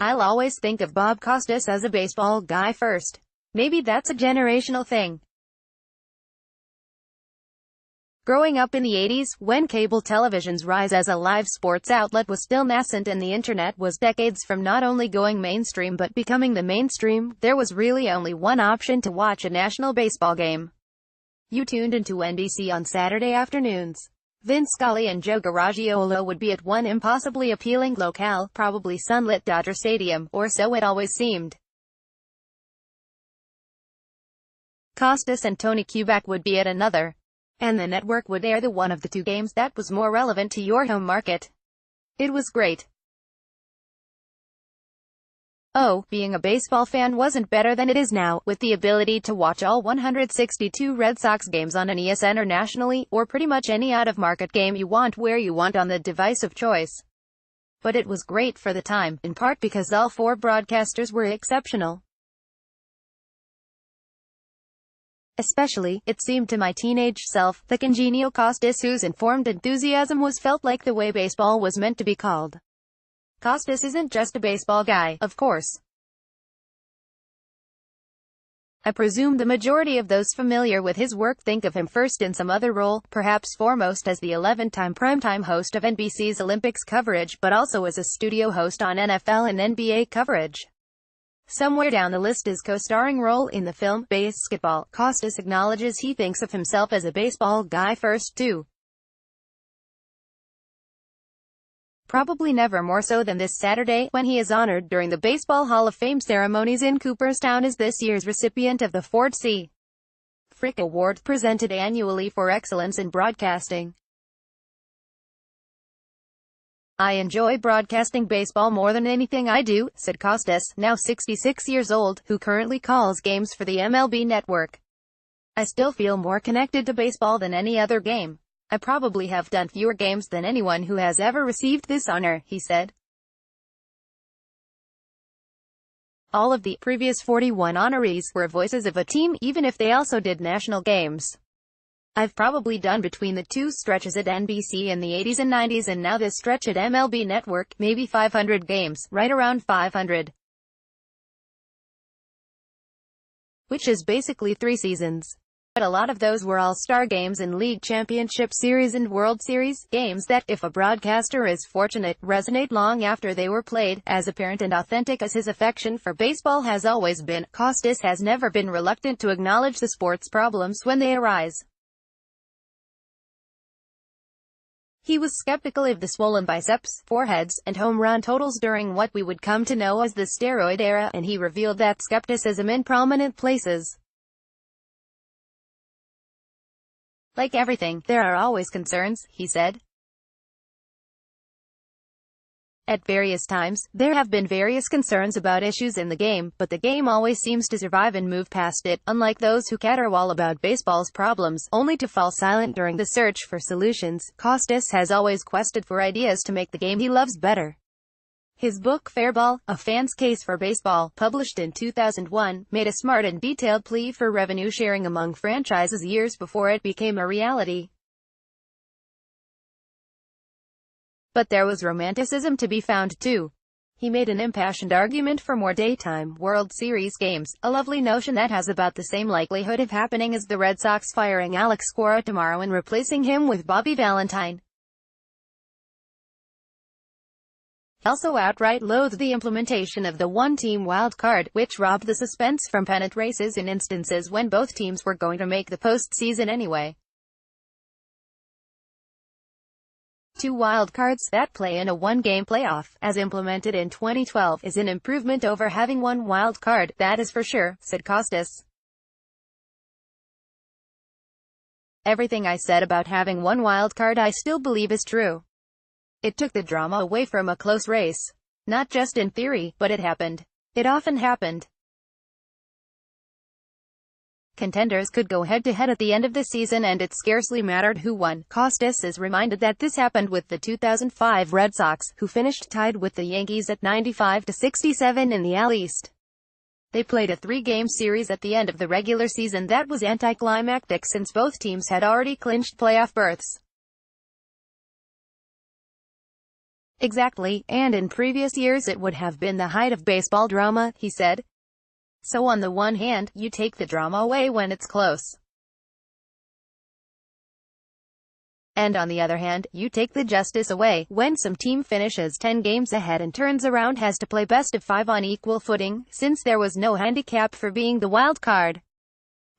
I'll always think of Bob Costas as a baseball guy first. Maybe that's a generational thing. Growing up in the 80s, when cable television's rise as a live sports outlet was still nascent and the internet was decades from not only going mainstream but becoming the mainstream, there was really only one option to watch a national baseball game. You tuned into NBC on Saturday afternoons. Vince Scully and Joe Garagiola would be at one impossibly appealing locale, probably sunlit Dodger Stadium, or so it always seemed. Costas and Tony Kubek would be at another, and the network would air the one of the two games that was more relevant to your home market. It was great. Oh, being a baseball fan wasn't better than it is now, with the ability to watch all 162 Red Sox games on an ESN or nationally, or pretty much any out-of-market game you want where you want on the device of choice. But it was great for the time, in part because all four broadcasters were exceptional. Especially, it seemed to my teenage self, the congenial Costas whose informed enthusiasm was felt like the way baseball was meant to be called. Costas isn't just a baseball guy, of course. I presume the majority of those familiar with his work think of him first in some other role, perhaps foremost as the 11-time primetime host of NBC's Olympics coverage, but also as a studio host on NFL and NBA coverage. Somewhere down the list is co-starring role in the film Basketball. Costas acknowledges he thinks of himself as a baseball guy first too. Probably never more so than this Saturday, when he is honored during the Baseball Hall of Fame ceremonies in Cooperstown as this year's recipient of the Ford C. Frick Award, presented annually for excellence in broadcasting. I enjoy broadcasting baseball more than anything I do, said Costas, now 66 years old, who currently calls games for the MLB network. I still feel more connected to baseball than any other game. I probably have done fewer games than anyone who has ever received this honor, he said. All of the previous 41 honorees were voices of a team, even if they also did national games. I've probably done between the two stretches at NBC in the 80s and 90s and now this stretch at MLB Network, maybe 500 games, right around 500. Which is basically 3 seasons. But a lot of those were all-star games in League Championship Series and World Series, games that, if a broadcaster is fortunate, resonate long after they were played. As apparent and authentic as his affection for baseball has always been, Costas has never been reluctant to acknowledge the sport's problems when they arise. He was skeptical of the swollen biceps, foreheads, and home run totals during what we would come to know as the steroid era, and he revealed that skepticism in prominent places. Like everything, there are always concerns, he said. At various times, there have been various concerns about issues in the game, but the game always seems to survive and move past it, unlike those who caterwaul about baseball's problems, only to fall silent during the search for solutions. Costas has always quested for ideas to make the game he loves better. His book Fairball, A Fan's Case for Baseball, published in 2001, made a smart and detailed plea for revenue sharing among franchises years before it became a reality. But there was romanticism to be found too. He made an impassioned argument for more daytime World Series games, a lovely notion that has about the same likelihood of happening as the Red Sox firing Alex Cora tomorrow and replacing him with Bobby Valentine. He also outright loathed the implementation of the one-team wild card, which robbed the suspense from pennant races in instances when both teams were going to make the postseason anyway. 2 wild cards that play in a one-game playoff, as implemented in 2012, is an improvement over having 1 wild card, that is for sure, said Costas. Everything I said about having 1 wild card I still believe is true. It took the drama away from a close race. Not just in theory, but it happened. It often happened. Contenders could go head-to-head at the end of the season and it scarcely mattered who won. Costas is reminded that this happened with the 2005 Red Sox, who finished tied with the Yankees at 95-67 in the AL East. They played a 3-game series at the end of the regular season that was anticlimactic since both teams had already clinched playoff berths. Exactly, and in previous years it would have been the height of baseball drama, he said. So on the one hand, you take the drama away when it's close. And on the other hand, you take the justice away, when some team finishes 10 games ahead and turns around has to play best of 5 on equal footing, since there was no handicap for being the wild card.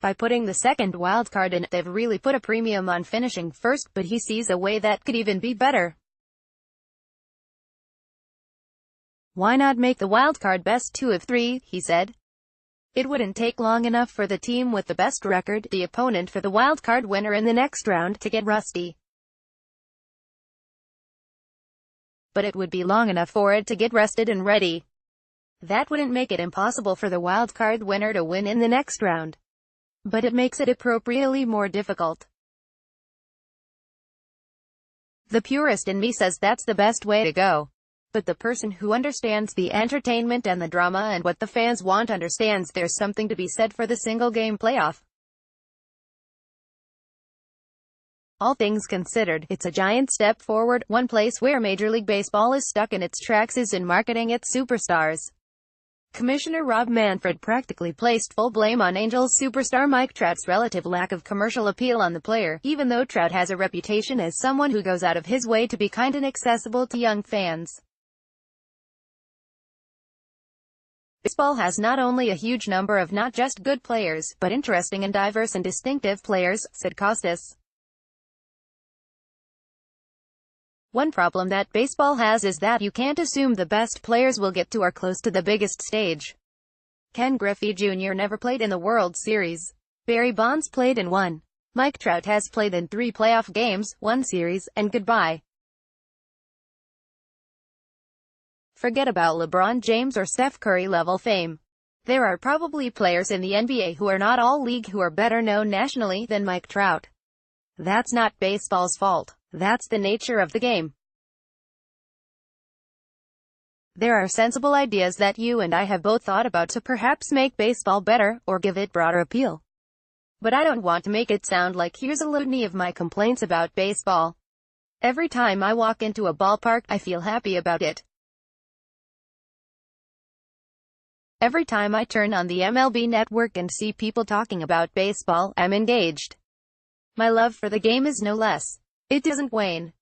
By putting the second wild card in, they've really put a premium on finishing first, but he sees a way that could even be better. Why not make the wild card best 2 of 3, he said. It wouldn't take long enough for the team with the best record, the opponent for the wild card winner in the next round, to get rusty. But it would be long enough for it to get rested and ready. That wouldn't make it impossible for the wild card winner to win in the next round. But it makes it appropriately more difficult. The purist in me says that's the best way to go. But the person who understands the entertainment and the drama and what the fans want understands there's something to be said for the single-game playoff. All things considered, it's a giant step forward. One place where Major League Baseball is stuck in its tracks is in marketing its superstars. Commissioner Rob Manfred practically placed full blame on Angels superstar Mike Trout's relative lack of commercial appeal on the player, even though Trout has a reputation as someone who goes out of his way to be kind and accessible to young fans. Baseball has not only a huge number of not just good players, but interesting and diverse and distinctive players, said Costas. One problem that baseball has is that you can't assume the best players will get to or close to the biggest stage. Ken Griffey Jr. never played in the World Series. Barry Bonds played in one. Mike Trout has played in 3 playoff games, 1 series, and goodbye. Forget about LeBron James or Steph Curry level fame. There are probably players in the NBA who are not all-league who are better known nationally than Mike Trout. That's not baseball's fault. That's the nature of the game. There are sensible ideas that you and I have both thought about to perhaps make baseball better, or give it broader appeal. But I don't want to make it sound like here's a litany of my complaints about baseball. Every time I walk into a ballpark, I feel happy about it. Every time I turn on the MLB network and see people talking about baseball, I'm engaged. My love for the game is no less. It doesn't wane.